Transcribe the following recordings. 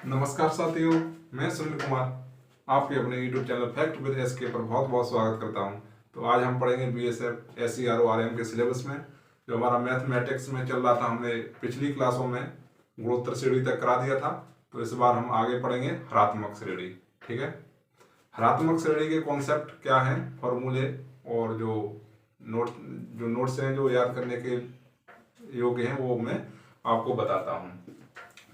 नमस्कार साथियों, मैं सुनील कुमार आपके अपने YouTube channel fact with SK पर बहुत बहुत स्वागत करता हूं। तो आज हम पढ़ेंगे बीएसएफ एसईआरओ आरएम के सिलेबस में जो हमारा मैथमेटिक्स में चल रहा था। हमने पिछली क्लासों में गुणोत्तर श्रेणी तक करा दिया था, तो इस बार हम आगे पढ़ेंगे हरात्मक श्रेणी। ठीक है, हरात्मक श्रेणी के कॉन्सेप्ट क्या हैं, फॉर्मूले और जो नोट्स हैं जो याद करने के योग्य हैं वो मैं आपको बताता हूँ।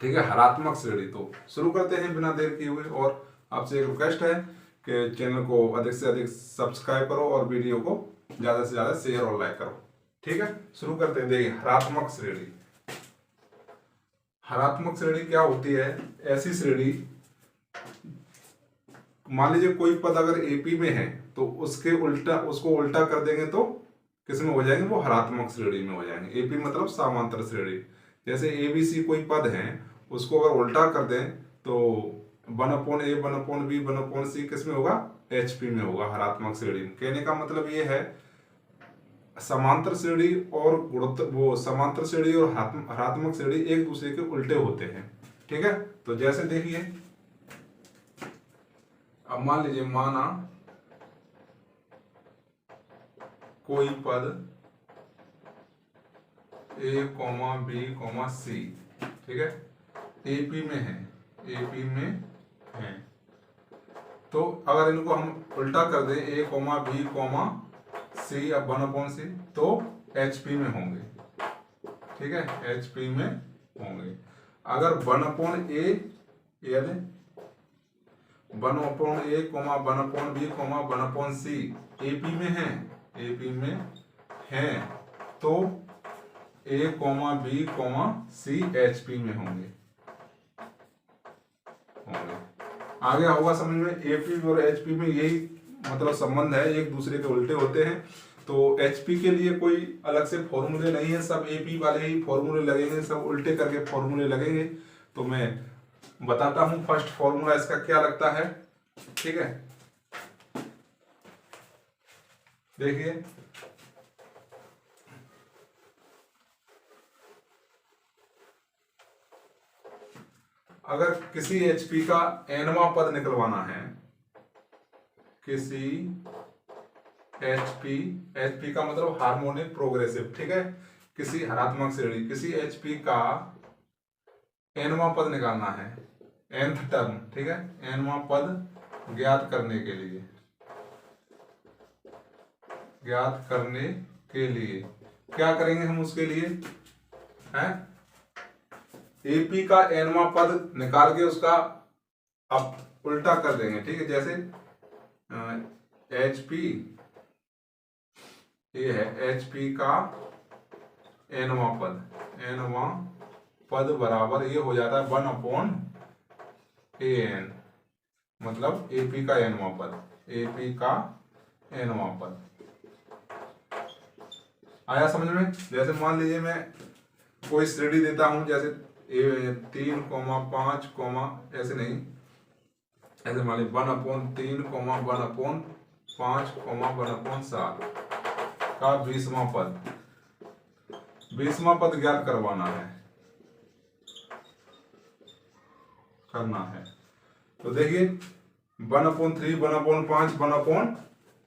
ठीक है, हरात्मक श्रेणी। तो शुरू करते हैं बिना देर किए हुए, और आपसे एक रिक्वेस्ट है कि चैनल को अधिक से अधिक सब्सक्राइब करो और वीडियो को ज़्यादा से ज़्यादा शेयर और लाइक करो। ठीक है, शुरू करते हैं। देखिए, हरात्मक श्रेणी। हरात्मक श्रेणी क्या होती है? ऐसी श्रेणी, मान लीजिए कोई पद अगर एपी में है तो उसको उल्टा कर देंगे तो किस में हो जाएंगे? वो हरात्मक श्रेणी में हो जाएंगे। एपी मतलब समांतर श्रेणी। जैसे एबीसी कोई पद है, उसको अगर उल्टा कर दें तो 1/a 1/b 1/c किस में होगा? एचपी में होगा, हरात्मक श्रेणी में। कहने का मतलब ये है, समांतर श्रेणी और समांतर श्रेणी और हरात्मक श्रेणी एक दूसरे के उल्टे होते हैं। ठीक है, तो जैसे देखिए, अब मान लीजिए, माना कोई पद a, b, c, ठीक है, एपी में है, एपी में है। तो अगर इनको हम उल्टा कर दें a, b, c अब 1/c, तो एचपी में होंगे। ठीक है, एचपी में होंगे। अगर 1/a, याद है, 1/a, 1/b, 1/c एपी में है, एपी में है, तो a, b, c एचपी में होंगे। आ गया होगा समझ में? एपी और एचपी में यही मतलब संबंध है, एक दूसरे के उल्टे होते हैं। तो एचपी के लिए कोई अलग से फॉर्मूले नहीं है, सब एपी वाले ही फॉर्मूले लगेंगे, सब उल्टे करके फॉर्मूले लगेंगे। तो मैं बताता हूं फर्स्ट फॉर्मूला इसका क्या लगता है। ठीक है, देखिए, अगर किसी एचपी का nवां पद निकलवाना है, किसी एचपी का मतलब हार्मोनिक प्रोग्रेसिव। ठीक है, किसी हरात्मक श्रेणी, किसी एचपी का nवां पद निकालना है, nth टर्म। ठीक है, nवां पद ज्ञात करने के लिए क्या करेंगे हम? उसके लिए है एपी का nवां पद निकाल के उसका अब उल्टा कर देंगे। ठीक है, जैसे एचपी, ये है एचपी का nवां पद बराबर ये हो जाता है 1/an, मतलब एपी का nवां पद, एपी का nवां पद। आया समझ में? जैसे मान लीजिए मैं कोई श्रेणी देता हूं, जैसे 3, 5, ऐसे नहीं, ऐसे मान लीजिए 1/3, 1/5, 1/7 का 20वां पद ज्ञात करना है। तो देखिए, 1/3, 1/5,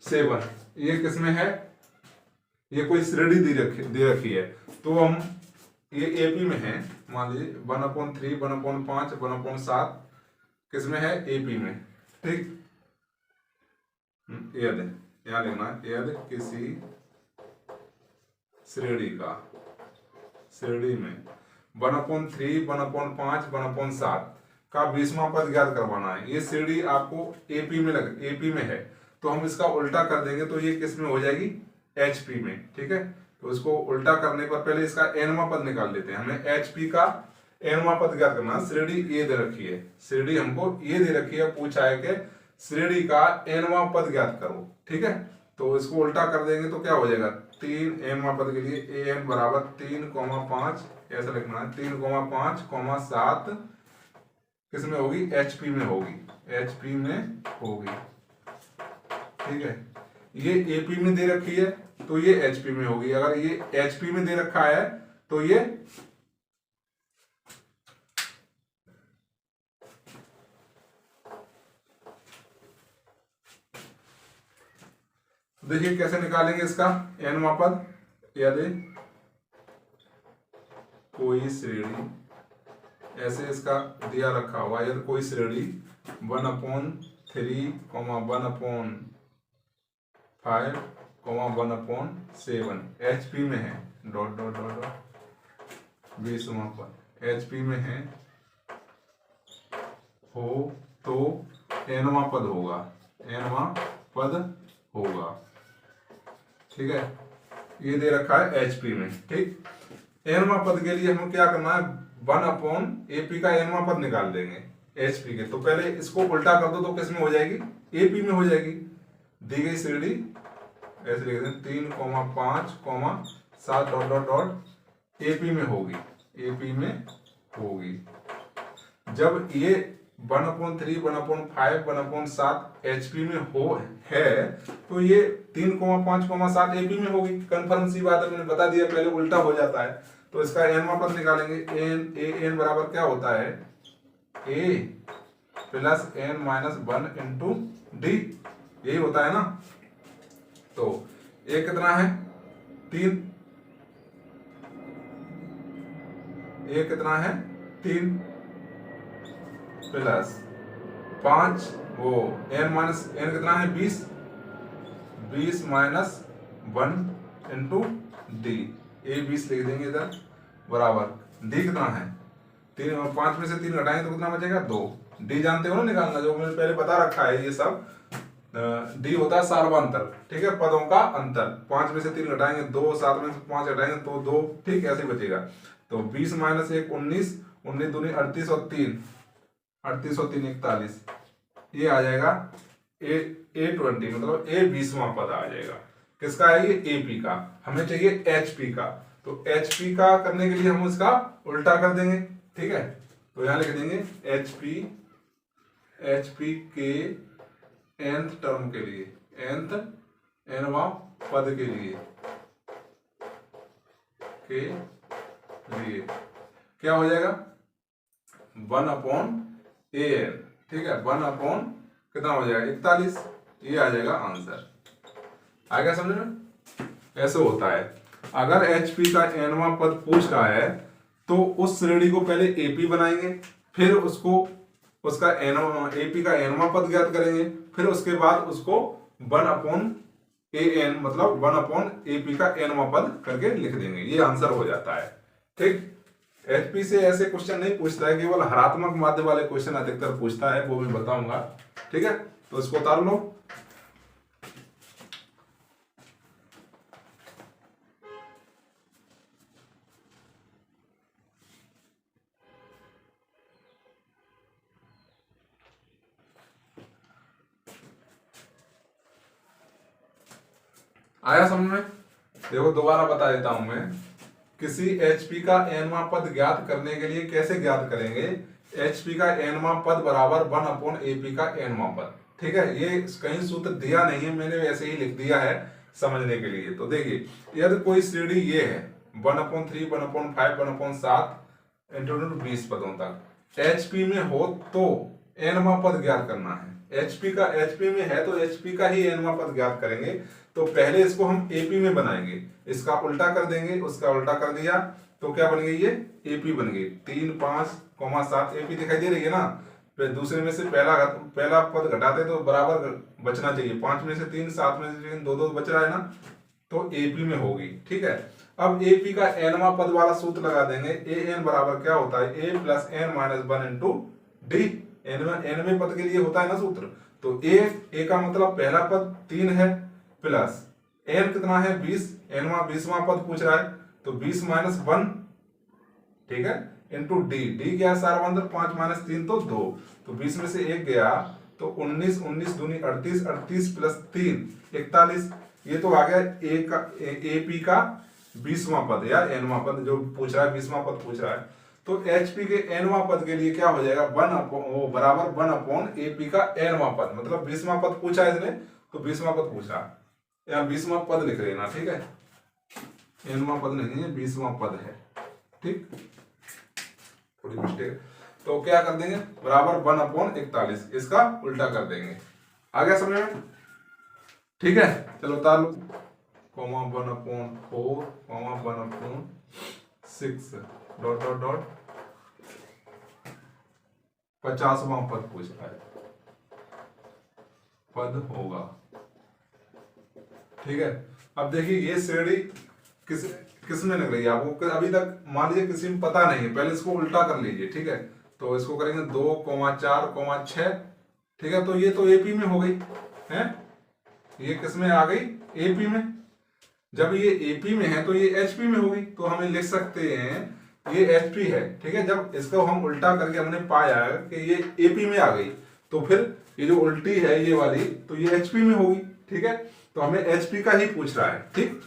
1/7 ये किसमें है? ये कोई श्रेणी दे रखी है, तो हम ये एपी में है, मान लीजिए 1/3, 1/5, 1/7 किसमें है? एपी में। ठीक, याद है, यहाँ लिखना है, याद किसी श्रेणी में 1/3, 1/5, 1/7 का 20वां पद ज्ञात करवाना है। ये श्रेणी आपको एपी में है, तो हम इसका उल्टा कर देंगे तो ये किस में हो जाएगी? एचपी में। ठीक है, तो इसको उल्टा करने पर पहले इसका nवां पद निकाल लेते हैं। हमें एचपी का nवां पद ज्ञात करना है। श्रेणी ये दे रखी है, श्रेणी हमको ये दे रखी है, पूछा है कि श्रेणी का nवां पद ज्ञात करो। ठीक है, तो इसको उल्टा कर देंगे तो क्या हो जाएगा? 3 nवां पद के लिए an बराबर 3, 5 ऐसा लिखना है, 3, 5, 7 किस में होगी? एचपी में होगी, एचपी में होगी। ठीक है, ये एपी में दे रखी है तो ये एचपी में होगी। अगर ये एचपी में दे रखा है तो ये देखिए कैसे निकालेंगे इसका nवां पद। यदि कोई श्रेणी, ऐसे इसका दिया रखा हुआ, यदि कोई श्रेणी 1/3, 1/5, 1/7 HP में है, डॉट डॉट डॉट डॉट 20वां पद HP में है हो तो nवां पद होगा, nवां पद होगा। ठीक है, ये दे रखा है HP में। ठीक, nवां पद के लिए हमें क्या करना है, 1/AP का nवां पद निकाल देंगे HP के। तो पहले इसको उल्टा कर दो तो किस में हो जाएगी, AP में हो जाएगी। दी गई श्रेणी ऐसे लिख दें 3, 5, 7 डॉट डॉट डॉट AP में होगी, AP में होगी। जब ये 1/3, 1/5, 1/7 HP में हो है तो ये 3, 5, 7 AP में होगी। कंफर्म सी बात है, मैंने बता दिया, पहले उल्टा हो जाता है। तो इसका nवां पद निकालेंगे। n बराबर क्या होता है, a plus n-1 into D, यही होता है ना। तो a कितना है 3, a कितना है 3 प्लस 5, वो n कितना है 20, 20 माइनस 1 इंटू डी, a 20 लिख देंगे इधर, बराबर d कितना है 3, 5 में से 3 घटाएंगे तो कितना बचेगा 2। d जानते हो ना निकालना, जो मैंने पहले बता रखा है ये सब। d होता है सार्वंतर, ठीक है, पदों का अंतर। 5 में से 3 घटाएंगे 2, 7 में से 5 घटाएंगे तो 2, ठीक, ऐसे बचेगा। तो 20 माइनस 1 19, 19 दूनी 38 और 3 38 और 3 41, ये आ जाएगा A20, मतलब A 20वां पद आ जाएगा। किसका है ये, AP का। हमें चाहिए HP का, तो HP का करने के लिए हम उसका उल्टा कर देंगे। ठीक है, तो यहां लिख देंगे HP के nth टर्म के लिए, nवां पद के लिए क्या हो जाएगा 1/an, ठीक है, 1/ कितना हो जाएगा 41, ये आ जाएगा आंसर। आ गया समझ में, ऐसे होता है। अगर HP का nवां पद पूछ रहा है तो उस श्रेणी को पहले AP बनाएंगे, फिर उसको उसका AP का nवां पद ज्ञात करेंगे, फिर उसके बाद उसको 1/an मतलब 1/AP का nवां पद करके लिख देंगे, ये आंसर हो जाता है। ठीक, HP से ऐसे क्वेश्चन नहीं पूछता है, केवल हरात्मक माध्य वाले क्वेश्चन अधिकतर पूछता है, वो भी बताऊंगा। ठीक है, तो इसको उतार लो। आया समझ में? देखो दोबारा बता देता हूं मैं, किसी HP का nवां पद ज्ञात करने के लिए कैसे ज्ञात करेंगे, HP का nवां पद बराबर 1/AP का nवां पद। ठीक है, ये कहीं सूत्र दिया नहीं है, मैंने वैसे ही लिख दिया है समझने के लिए। तो देखिए, यदि कोई श्रेणी ये है 1/3, 1/5, 1/7 इंटू 20 पदों तक, HP में हो तो nवां पद ज्ञात करना है। HP में है तो HP का ही nवां पद ज्ञात करेंगे। तो पहले इसको हम AP में बनाएंगे, इसका उल्टा कर देंगे, उसका उल्टा कर दिया तो क्या बन गई, ये AP बन गई। 3, 5, 7 AP दिखाई दे रही है ना। फिर दूसरे में से पहला पद घटाते तो बराबर बचना चाहिए, 5 में से 3, 7 में से 3, 2 बच रहा है ना, तो AP में होगी। ठीक है, अब AP का nवां पद वाला सूत्र लगा देंगे। AN बराबर क्या होता है, A plus n-1 into D, nवें पद के लिए होता है ना सूत्र। तो A का मतलब पहला पद 3 है, प्लस n कितना है 20, nवां 20वां पद पूछ रहा है, तो 20 माइनस 1, ठीक है, इंटू डी क्या है सार्वंतर, 5 माइनस 3 तो 2, तो 20 में से 1 गया तो 19, 19 दूनी 38, 38 प्लस 3 41, ये तो आ गया AP का 20वां पद या nवां पद, जो पूछ रहा है 20वां पद पूछ रहा है। तो HP के nवां पद के लिए क्या हो जाएगा, बराबर 1/AP का nवां पद, मतलब 20वां पद पूछा है इसने तो 20वां पद पूछा, यहाँ 20वां पद लिख लेना। ठीक है, nवां पद नहीं है, 20वां पद है। ठीक, थोड़ी मिस्टेक, तो क्या कर देंगे, बराबर 1/41, इसका उल्टा कर देंगे। आ गया समझ में? ठीक है, चलो उतार लो। Comma 1/4 comma 1/6 dot dot dot 50वां पद पूछ रहा है, पद होगा। ठीक है, अब देखिए ये श्रेणी किस किस में लग रही है आपको, अभी तक मान लीजिए किसी में पता नहीं है, पहले इसको उल्टा कर लीजिए। ठीक है, तो इसको करेंगे 2,4,6। ठीक है, तो ये तो एपी में हो गई है, ये किस में आ गई, एपी में। जब ये एपी में है तो ये एचपी में होगी, तो हमें लिख सकते हैं ये एचपी है। ठीक है, जब इसको हम उल्टा करके हमने पाया कि ये एपी में आ गई, तो फिर ये जो उल्टी है ये वाली, तो ये एचपी में होगी। ठीक है, तो हमें एचपी का ही पूछ रहा है। ठीक,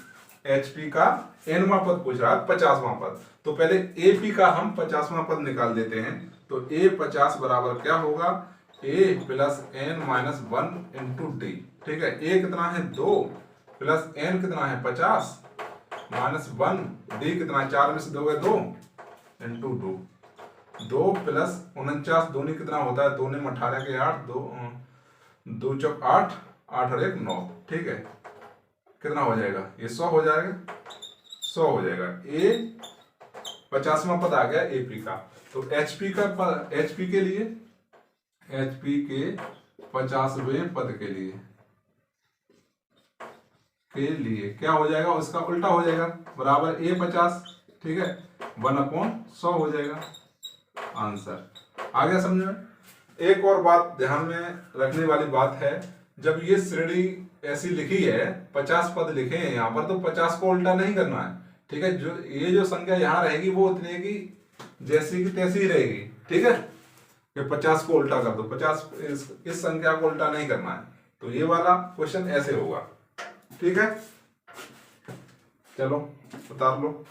एचपी का एनवां पद पूछ रहा है, 50वां पद। तो पहले एपी का हम 50वां पद निकाल देते हैं। तो ए 50 बराबर क्या होगा, a plus n minus 1 into d. ठीक है, ए कितना है 2 प्लस एन कितना है 50 माइनस 1, डी कितना है 4 में से 2 गए 2 इंटू 2 प्लस 49 दूनी कितना होता है, 2 ने 18 के 8, 2 चौक 8, 8 और 1 9। ठीक है, कितना हो जाएगा, ये 100 हो जाएगा, 100 हो जाएगा। ए 50वां पद आ गया एपी का। तो एचपी का एचपी के लिए, एचपी के 50वें पद के लिए क्या हो जाएगा, उसका उल्टा हो जाएगा, बराबर ए 50। ठीक है, 1/100 हो जाएगा आंसर। आ गया समझ में। एक और बात ध्यान में रखने वाली बात है, जब ये श्रेणी ऐसी लिखी है, 50 पद लिखे हैं यहाँ पर, तो 50 को उल्टा नहीं करना है। ठीक है, जो ये जो संख्या यहाँ रहेगी वो उतने की जैसी की तैसी ही रहेगी। ठीक है, कि 50 को उल्टा कर दो, 50 इस संख्या को उल्टा नहीं करना है। तो ये वाला क्वेश्चन ऐसे होगा। ठीक है, चलो उतार लो।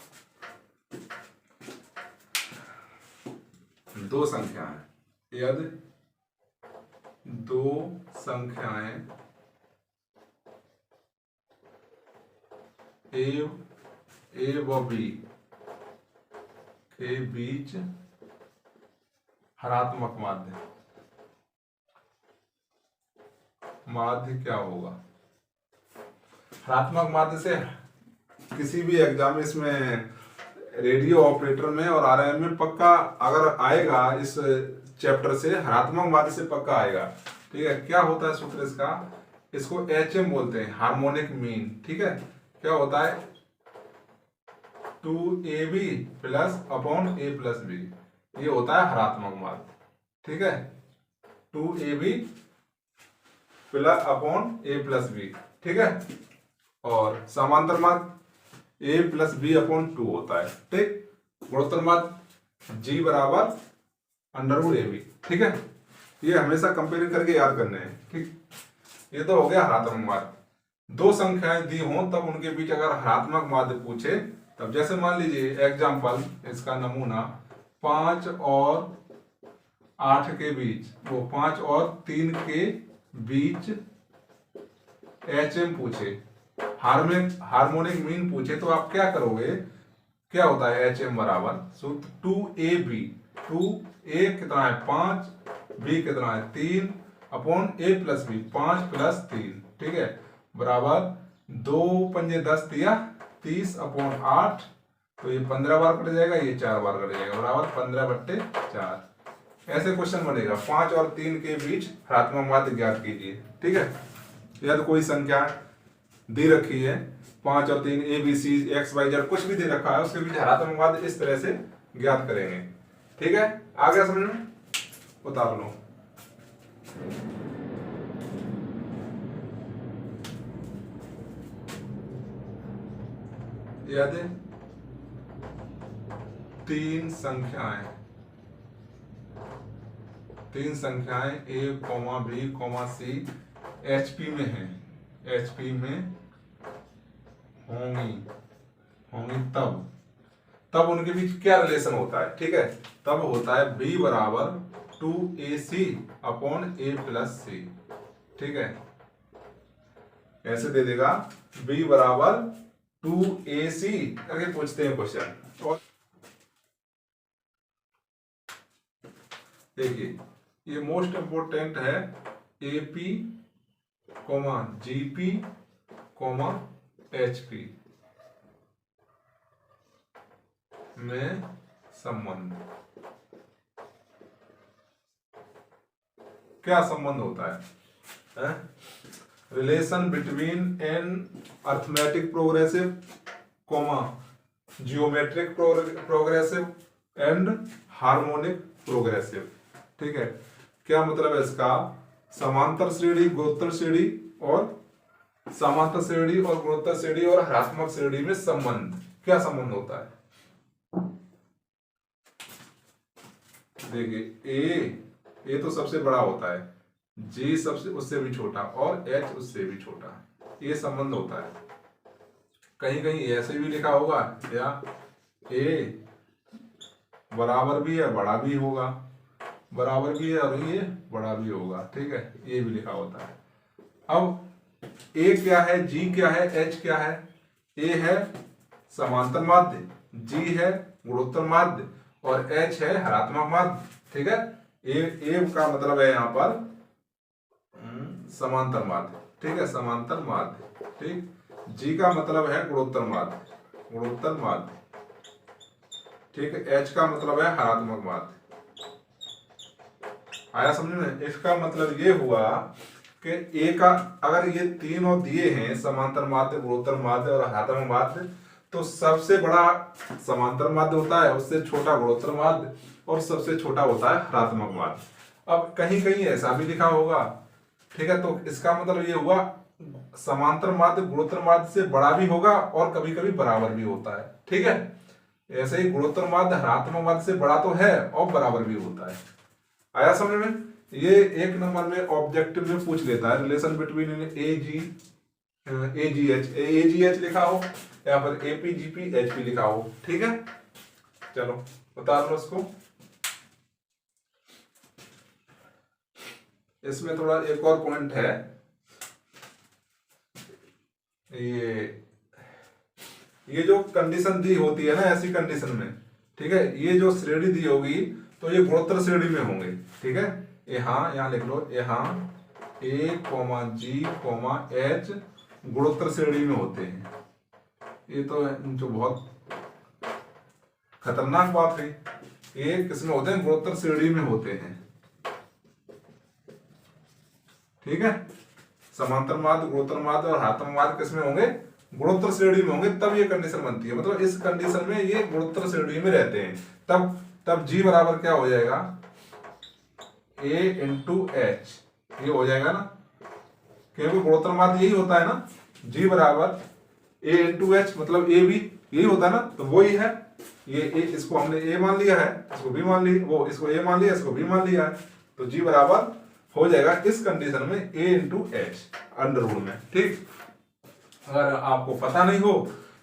दो संख्याएं, यदि दो संख्याएं ए व बी के बीच हरात्मक माध्य क्या होगा। हरात्मक माध्य से किसी भी एग्जाम इसमें रेडियो ऑपरेटर में और आरएम में पक्का अगर आएगा, इस चैप्टर से हरात्मक माध्य से पक्का आएगा। ठीक है, क्या होता है सूत्र इसका, इसको एचएम बोलते हैं, हार्मोनिक मीन। ठीक है, क्या होता है 2ab plus upon a plus B, ये होता है हरात्मक माध्य। ठीक है, 2ab plus upon a plus B. ठीक है, और समांतर माध्य a प्लस बी अपॉन 2 होता है। ठीक, गुणोत्तर माध्य g बराबर √ab। ठीक है, ये हमेशा कंपेयरिंग करके याद करने हैं। ठीक, ये तो हो गया हरात्मक माध्य। दो संख्याएं दी हों तब उनके बीच अगर हरात्मक माध्य पूछे, तब जैसे मान लीजिए एग्जाम्पल, इसका नमूना 5 और 8 के बीच, वो 5 और 3 के बीच एचएम पूछे, हार्मोनिक मीन पूछे, तो आप क्या करोगे, क्या होता है एचएम बराबर सूत्र 2ab, 2a कितना है 5, b कितना है 3 upon a plus B, 5 plus 3। ठीक है, बराबर 2 पंजे 10 दिया 30 अपॉन 8, तो ये 15 बार कट जाएगा, ये 4 बार कट जाएगा, बराबर 15/4। ऐसे क्वेश्चन बनेगा। 5 और 3 के बीच हरात्मक माध्य ज्ञात कीजिए। ठीक है, या तो कोई संख्या दे रखी है 5 और 3, A B C X Y Z कुछ भी दे रखा है, उसके बीच हरात्मक माध्य इस तरह से ज्ञात करेंगे। ठीक है, आ गया समझ में, उतार लो। यदि तीन संख्याएं a, b, c एचपी में हैं, एचपी में होंगी तब उनके बीच क्या रिलेशन होता है। ठीक है, तब होता है b बराबर 2ac upon a plus c। ठीक है, ऐसे दे देगा b बराबर 2ac करके पूछते हैं क्वेश्चन। और देखिए ये मोस्ट इंपोर्टेंट है, AP comma GP comma HP में संबंध। क्या संबंध होता है? Relation between an arithmetic progressive comma geometric progressive and harmonic progressive. ठीक है, क्या मतलब है इसका? समांतर श्रेणी, गुणोत्तर श्रेणी और समांतर श्रेणी और गुणोत्तर श्रेणी और हरात्मक श्रेणी में संबंध। क्या संबंध होता है? देखिए ए तो सबसे बड़ा होता है, जी सबसे उससे भी छोटा और एच उससे भी छोटा, ये संबंध होता है। कहीं कहीं ऐसे भी लिखा होगा या ए बराबर भी है बड़ा भी होगा, बराबर भी है और ये बड़ा भी होगा। ठीक है, ये भी लिखा होता है। अब ए क्या है, जी क्या है, एच क्या है? ए है समांतर माध्य, जी है गुणोत्तर माध्य और एच है हरात्मक माध्य। ठीक है, ए का मतलब है यहाँ पर समांतर माध्य। ठीक है, समांतर माध्य। ठीक, जी का मतलब है गुणोत्तर माध्य, गुणोत्तर माध्य। ठीक है, एच का मतलब है हरात्मक माध्य। आया समझ में? इसका मतलब ये हुआ कि ए का अगर ये तीनों दिए हैं, समांतर माध्य, गुणोत्तर माध्य और हरात्मक माध्य, तो सबसे बड़ा समांतर माध्य होता है, उससे छोटा गुणोत्तर माध्य और सबसे छोटा होता है हरात्मक माध्य। अब कहीं कहीं ऐसा भी लिखा होगा। ठीक है, तो इसका मतलब ये हुआ समांतर माध्य गुणोत्तर माध्य से बड़ा भी होगा और कभी कभी बराबर भी होता है। ठीक है, ऐसे ही गुणोत्तर माध्य हरात्मक माध्य से बड़ा तो है और बराबर भी होता है। आया समझ में? ये एक नंबर में ऑब्जेक्टिव में पूछ लेता है, रिलेशन बिटवीन ए जी एच लिखा हो या फिर A P G P H P लिखा हो। ठीक है, चलो बता लो उसको। इसमें थोड़ा एक और पॉइंट है, ये जो कंडीशन दी होती है ना ऐसी कंडीशन में, ठीक है, ये जो श्रेणी दी होगी तो ये गुणोत्तर श्रेणी में होंगे। ठीक है, यहाँ लिख लो, यहाँ ए कोमा जी कोमा एच गुणोत्तर श्रेणी में होते हैं। ये तो जो बहुत खतरनाक बात है, ये किसमें होते हैं? गुणोत्तर श्रेणी में होते हैं। ठीक है, समांतर माध्य, गुणोत्तर माध्य और हरात्मक माध्य किसमें होंगे? गुणोत्तर श्रेणी में होंगे, तब ये कंडीशन बनती है। मतलब इस कंडीशन में ये गुणोत्तर श्रेणी में रहते हैं, तब जी बराबर क्या हो जाएगा? ए इंटू एच, ये हो जाएगा ना, क्योंकि गुणोत्तर माध्य यही होता है ना, जी बराबर ए इंटू एच, मतलब ए भी यही होता है ना, तो वो ही है। ये ए, इसको हमने ए मान लिया है, इसको भी मान लिया, वो इसको ए मान लिया, इसको भी मान लिया है, तो जी बराबर हो जाएगा इस कंडीशन में ए इंटू एच अंडर रूट में। ठीक, अगर आपको पता नहीं हो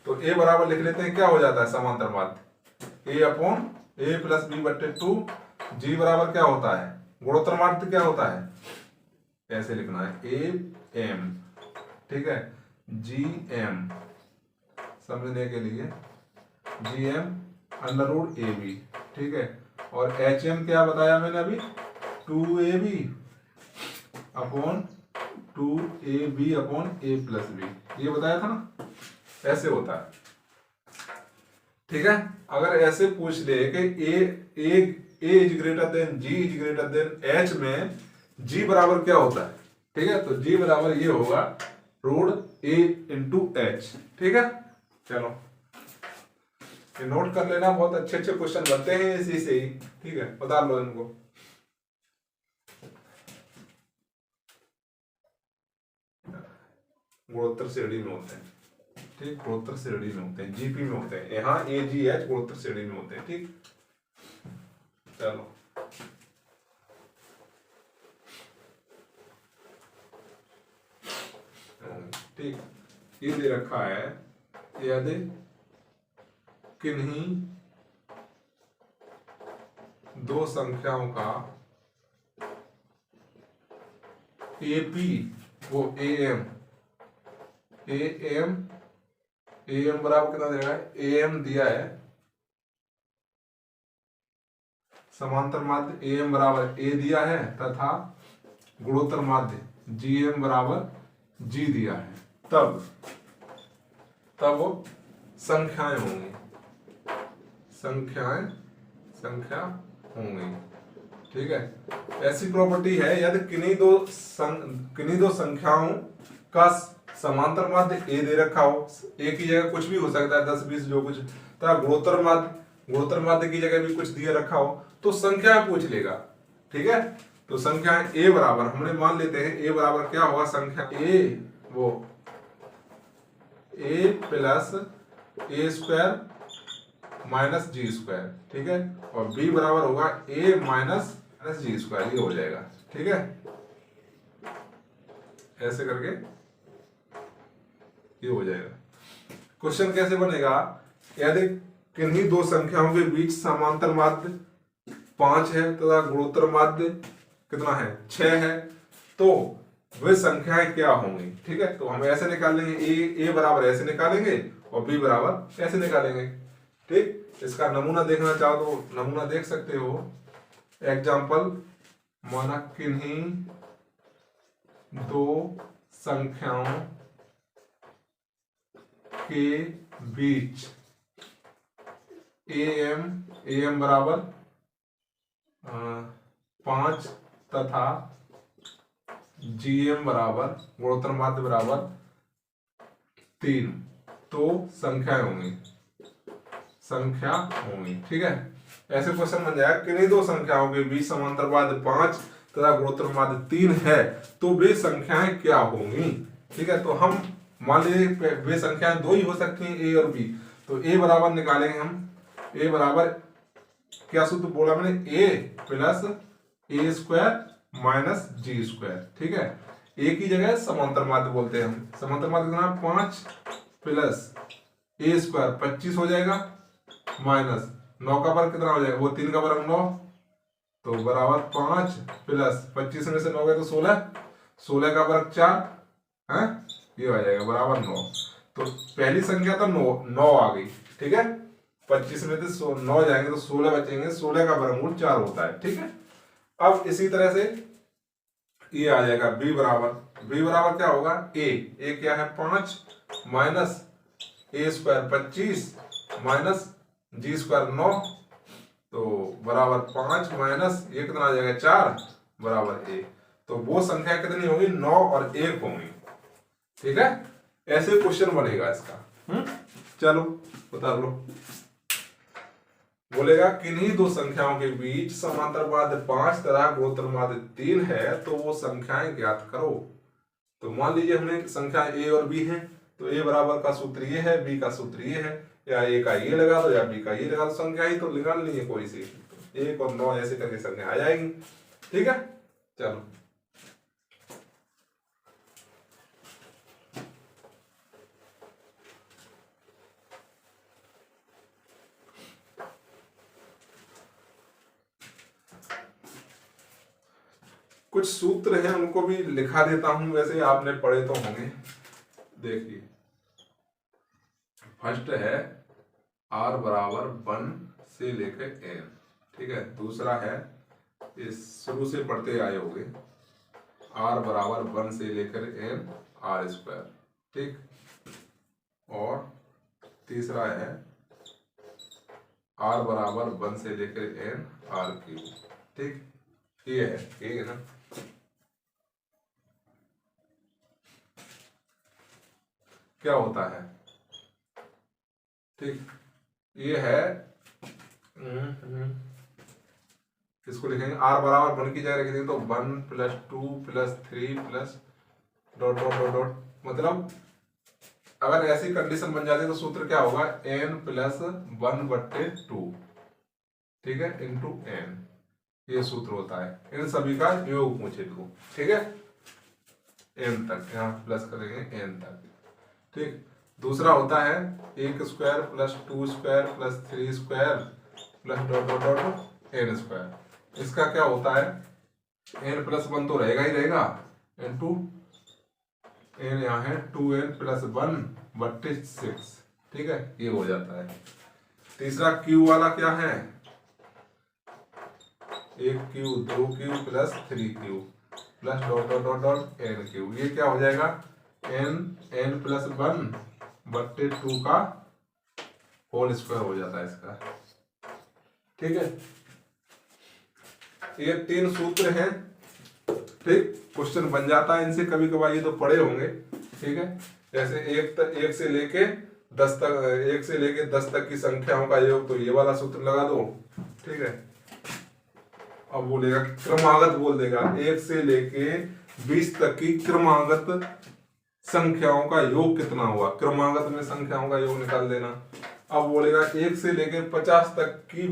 तो ए बराबर लिख लेते हैं, क्या हो जाता है? समांतर माध्य ए अपॉन ए प्लस बी बट्टे 2। जी बराबर क्या होता है? गुणोत्तर माध्य क्या होता है? ऐसे लिखना है ए एम। ठीक है, जी एम समझने के लिए G M under root A B. ठीक है, और एच एम क्या बताया मैंने अभी? 2ab अपॉन 2ab अपॉन ए प्लस बी, ये बताया था ना, ऐसे होता है। ठीक है, अगर ऐसे पूछ ले कि a is greater than g is greater than h में जी बराबर क्या होता है? ठीक है, तो जी बराबर ये होगा रूट ए इंटू एच। ठीक है, चलो ये नोट कर लेना, बहुत अच्छे अच्छे क्वेश्चन बनते हैं इसी से ही। ठीक है, बता लो इनको। गुणोत्तर श्रेणी में होते हैं। ठीक, गुणोत्तर श्रेणी में होते हैं, जीपी में होते हैं, यहाँ ए जी एच गुणोत्तर श्रेणी में होते हैं। ठीक, चलो ठीक, ये दे रखा है, यदि किन्हीं दो संख्याओं का एपी वो एम बराबर कितना दे रहा है? एम दिया है, समांतर माध्य एम बराबर ए दिया है तथा गुणोत्तर माध्य जीएम बराबर जी दिया है, तब वो संख्याएं होंगी, संख्या होंगी। ठीक है, ऐसी प्रॉपर्टी है यदि किन्हीं दो संख्याओं का समांतर माध्य ए दे रखा हो, ए की जगह कुछ भी हो सकता है 10 20 जो कुछ, तथा गुणोत्तर माध्य की जगह भी कुछ दिया रखा हो, तो संख्या पूछ लेगा। ठीक है, तो संख्या ए बराबर हमने मान लेते हैं, ए बराबर क्या होगा, संख्या ए वो ए प्लस ए स्क्वायर माइनस जी स्क्वायर। ठीक है, और बी बराबर होगा ए माइनस जी स्क्वायर, ये हो जाएगा। ठीक है, ऐसे करके ये हो जाएगा। क्वेश्चन कैसे बनेगा, यदि किन्हीं दो संख्याओं के बीच समांतर माध्य 5 है तथा गुणोत्तर माध्य कितना है, 6 है, तो वे संख्याएं क्या होंगी। ठीक है, तो हम ऐसे निकालेंगे, ए बराबर ऐसे निकालेंगे और बी बराबर ऐसे निकालेंगे। ठीक, इसका नमूना देखना चाहो तो नमूना देख सकते हो। एग्जाम्पल, माना किन्हीं दो संख्याओं के बीच am बराबर 5 तथा gm बराबर गुणोत्तर माध्य बराबर 3, तो संख्या होंगी। ठीक है, ऐसे क्वेश्चन बन जाएगा, किन्हीं दो संख्याओं के बीच समांतर माध्य 5 तथा गुणोत्तर माध्य 3 है, तो वे संख्याएं क्या होंगी। ठीक है, तो हम मान लीजिए वे संख्याएं दो ही हो सकती हैं, ए और बी, तो ए बराबर निकालेंगे हम। ए बराबर क्या सूत्र बोला मैंने, ए प्लस ए स्क्वायर माइनस जी स्क्वायर। ठीक है, ए की जगह समांतर माध्य बोलते हैं हम, समांतर माध्य कितना, 5 प्लस ए स्क्वायर 25 हो जाएगा, माइनस 9 का वर्ग कितना हो जाएगा, वो 3 का वर्ग 9, तो बराबर 5 प्लस 25 में से 9 गए तो 16 का वर्ग 4 है, ये आ जाएगा बराबर 9। तो पहली संख्या तो 9 आ गई। ठीक है, 25 में से 9 जाएंगे तो 16 बचेंगे, 16 का वर्गमूल 4 होता है। ठीक है, अब इसी तरह से ये आ जाएगा बी बराबर क्या होगा, ए क्या है 5 माइनस ए स्क्वायर 25 माइनस जी स्क्वायर 9, तो बराबर 5 माइनस ये कितना आ जाएगा 4 बराबर ए। तो वो संख्या कितनी होगी, 9 और 1 होंगी। ठीक है, ऐसे क्वेश्चन बनेगा इसका। चलो बता लो, बोलेगा किन्हीं दो संख्याओं के बीच समांतर माध्य 5 तथा गुणोत्तर माध्य 3 है, तो वो संख्याएं ज्ञात करो। तो मान लीजिए हमने संख्या ए और बी है, तो ए बराबर का सूत्र ये है, बी का सूत्र ये है, या ए का ये लगा दो या बी का ये लगा दो, संख्या ही तो निकालनी है कोई सी, 1 और 9 ऐसे करके संख्या आ जाएंगी। ठीक है, चलो कुछ सूत्र हैं उनको भी लिखा देता हूं, वैसे आपने पढ़े तो होंगे। देखिए, फर्स्ट है r बराबर 1 से लेकर n। ठीक है, दूसरा है, इस शुरू से पढ़ते आए होंगे, r बराबर 1 से लेकर n r स्क्वायर। ठीक, और तीसरा है r बराबर 1 से लेकर n r क्यूब। ठीक, ये है ना। क्या होता है, ठीक, ये है, इसको लिखेंगे r बराबर 1 की जगह लिखेंगे तो 1 plus 2 plus 3 plus dot dot dot dot, मतलब अगर ऐसी कंडीशन बन जाती है तो सूत्र क्या होगा, n प्लस 1/2। ठीक है, इंटू n, ये सूत्र होता है। इन सभी का योग पूछे तो, ठीक है, n तक, यहाँ प्लस करेंगे n तक। ठीक, दूसरा होता है 1 square plus 2 square plus 3 square plus dot dot dot n square. इसका क्या होता है, n प्लस 1 तो रहेगा ही रहेगा, इंटू n यहाँ है 2n प्लस 1/6। ठीक है, ये हो जाता है। तीसरा q वाला क्या है, 1 Q 2 Q plus 3 Q plus dot dot dot dot n Q, ये क्या हो जाएगा n+1/2 का होल स्क्वायर हो जाता है इसका। ठीक है, ये 3 सूत्र हैं। ठीक, क्वेश्चन बन जाता है इनसे, कभी कभार ये तो पढ़े होंगे। ठीक है, जैसे 1 से लेके 10 तक, 1 से लेके 10 तक की संख्याओं का योग, तो ये वाला सूत्र लगा दो। ठीक है, अब बोलेगा क्रमागत, बोल देगा 1 से लेके 20 तक की क्रमागत संख्याओं का योग कितना हुआ। क्रमागत में संख्याओं का योग निकाल देना। अब बोलेगा 1 से लेके 50 तक की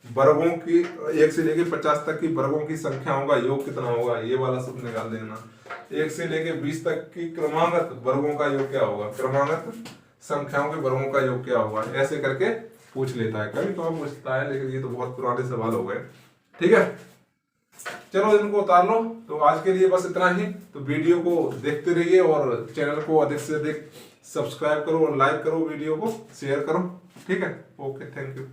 वर्गों की, 1 से लेके 50 तक की वर्गों की संख्याओं का योग कितना होगा, ये वाला सूत्र निकाल देना। 1 से लेके 20 तक की क्रमागत वर्गों का योग क्या होगा, क्रमागत संख्याओं के वर्गों का योग क्या होगा, ऐसे करके पूछ लेता है, कभी कभार पूछता है, लेकिन ये तो बहुत पुराने सवाल हो गए। ठीक है, चलो इनको उतार लो। तो आज के लिए बस इतना ही। तो वीडियो को देखते रहिए और चैनल को अधिक से अधिक सब्सक्राइब करो और लाइक करो, वीडियो को शेयर करो। ठीक है, ओके, थैंक यू।